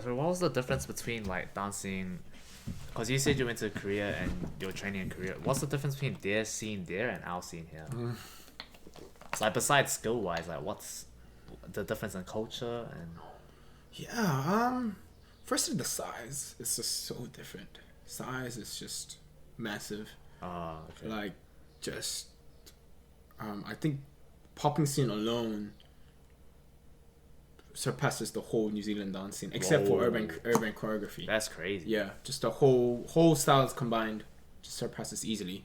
So what was the difference between like dancing? Because you said you went to Korea and you were training in Korea. What's the difference between their scene there and our scene here? So, like besides skill wise, like what's the difference in culture and? Yeah. Firstly, the size is just so different. Size is just massive. Okay. Like, just I think popping scene alone surpasses the whole New Zealand dance scene, except for Whoa. urban choreography. That's crazy. Yeah, just the whole styles combined just surpasses easily.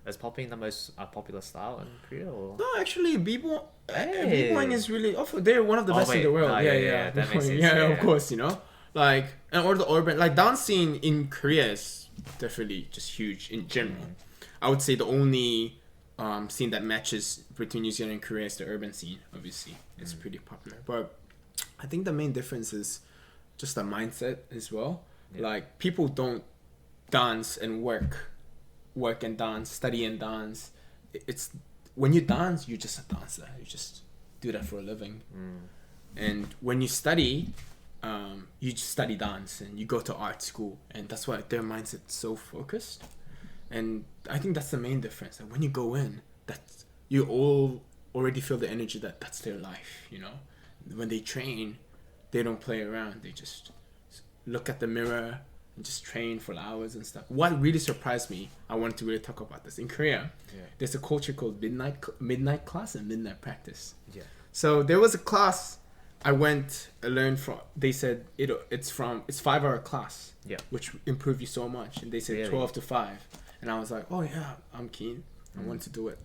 Is popping the most popular style in Korea or? No, actually, b-boy, Hey. b-boying is really. They're one of the Oh, best in wait. the world. No, yeah, that makes sense. Yeah, Yeah, of yeah. course, you know, like or the urban like dance scene in Korea is definitely just huge in general. I would say the only scene that matches between New Zealand and Korea is the urban scene. Obviously, it's pretty popular, but I think the main difference is just the mindset as well. Yeah. Like people don't dance and work and dance, study and dance. It's when you dance, you're just a dancer. You just do that for a living. And when you study, you just study dance and you go to art school, and that's why their mindset's so focused. And I think that's the main difference. That when you go in, that you all already feel the energy that's their life. You know, when they train, they don't play around. They just look at the mirror and just train for hours and stuff. What really surprised me, I wanted to really talk about this in Korea. Yeah. There's a culture called midnight class and midnight practice. Yeah. So there was a class I went and learned from. They said it's 5-hour class. Yeah. Which improved you so much, and they said Really? 12 to 5, and I was like, oh yeah, I'm keen. I want to do it,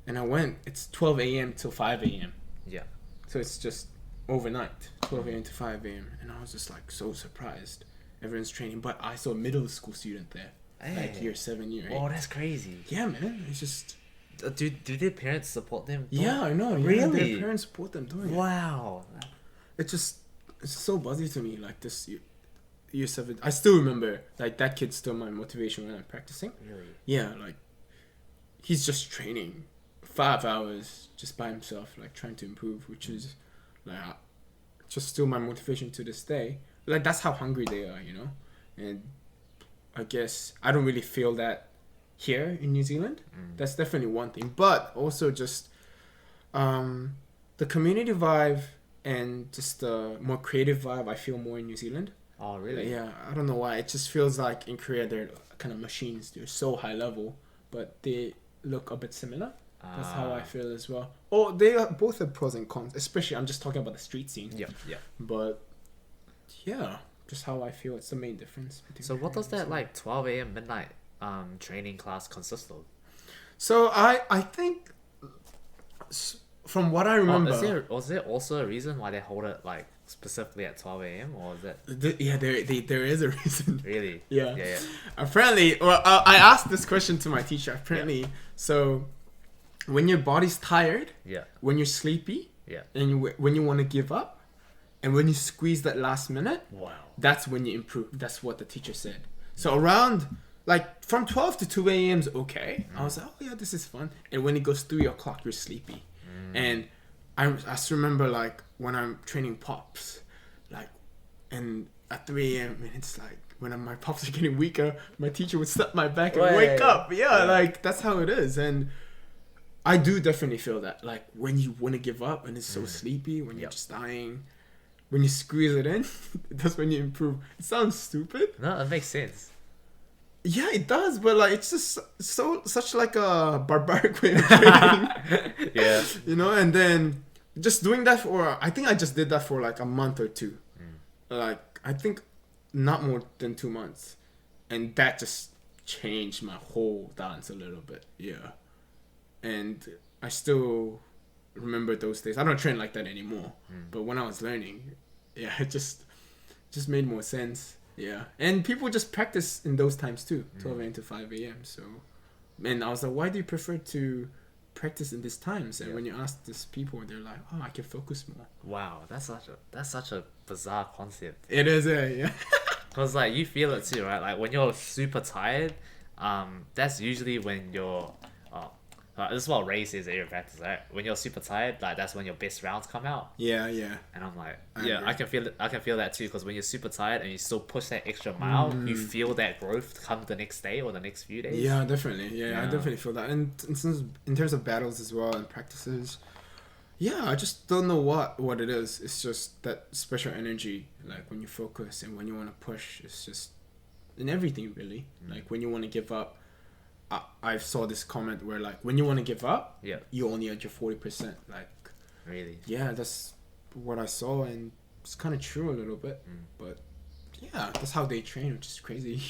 and I went. It's 12 a.m. till 5 a.m. Yeah. So it's just overnight, 12 a.m. to 5 a.m. And I was just like so surprised. Everyone's training, but I saw a middle school student there, like Hey. year 7, year 8. Oh, that's crazy. Yeah, man, it's just. Do their parents support them? Yeah, I know. Yeah, Really? their parents support them doing it. Wow. It's so buzzy to me. Like this year 7, I still remember like that kid's still my motivation when I'm practicing. Really? Yeah, like he's just training 5 hours just by himself, like trying to improve, which is like just still my motivation to this day. Like that's how hungry they are, you know. And I guess I don't really feel that here in New Zealand. That's definitely one thing, but also just the community vibe and just the more creative vibe I feel more in New Zealand. Oh, really? Yeah, I don't know why. It just feels like in Korea they're kind of machines. They're so high level, but they look a bit similar. That's how I feel as well. Oh, they are both have pros and cons. Especially, I'm just talking about the street scene. Yeah, yeah. But yeah, just how I feel. It's the main difference between. So what Korea does and that New Zealand. like 12 a.m. midnight training class consist of? So I think from what I remember, Was there also a reason why they hold it like specifically at 12 a.m. or is that there is a reason. really? Yeah. Yeah, yeah. Apparently, well, I asked this question to my teacher. Apparently, so when your body's tired, Yeah. when you're sleepy, Yeah. and when you want to give up, and when you squeeze that last minute, Wow. that's when you improve. That's what the teacher said. So around like from 12 to 2 a.m. is okay. I was like, oh yeah, this is fun. And when it goes 3 o'clock, you're sleepy. And I just remember like when I'm training pops, like, and at 3 a.m. and it's like when my pops are getting weaker, my teacher would slap my back and wake up. Yeah, like that's how it is. And I do definitely feel that, like when you want to give up and it's so sleepy, when you're just dying, when you squeeze it in, that's when you improve. It sounds stupid. No, it makes sense. Yeah, it does, but like it's just such like a barbaric way of training. Yeah. You know, and then just doing that for, I think I just did that for like a month or two. Like I think not more than 2 months, and that just changed my whole dance a little bit. Yeah, and I still remember those days. I don't train like that anymore, but when I was learning, yeah, it just made more sense. Yeah, and people just practice in those times too, 12 a.m. to 5 a.m. So, and I was like, why do you prefer to practice in these times? And when you ask these people, they're like, oh, I can focus more. Wow, that's such a bizarre concept. It is, yeah. Cause like you feel it too, right? Like when you're super tired, that's usually when you're This is what race is air practice, right? When you're super tired, like that's when your best rounds come out. Yeah, yeah. And I'm like, I yeah, agree. I can feel that too. Because when you're super tired and you still push that extra mile, you feel that growth come the next day or the next few days. Yeah, definitely. Yeah, I Yeah. definitely feel that. And in terms of battles as well and practices, yeah, I just don't know what it is. It's just that special energy, like when you focus and when you want to push. It's just in everything really. Like when you want to give up. I saw this comment where like when you want to give up, Yeah. you only at your 40%. Like, Really. yeah, that's what I saw, and it's kind of true a little bit. But yeah, that's how they train, which is crazy.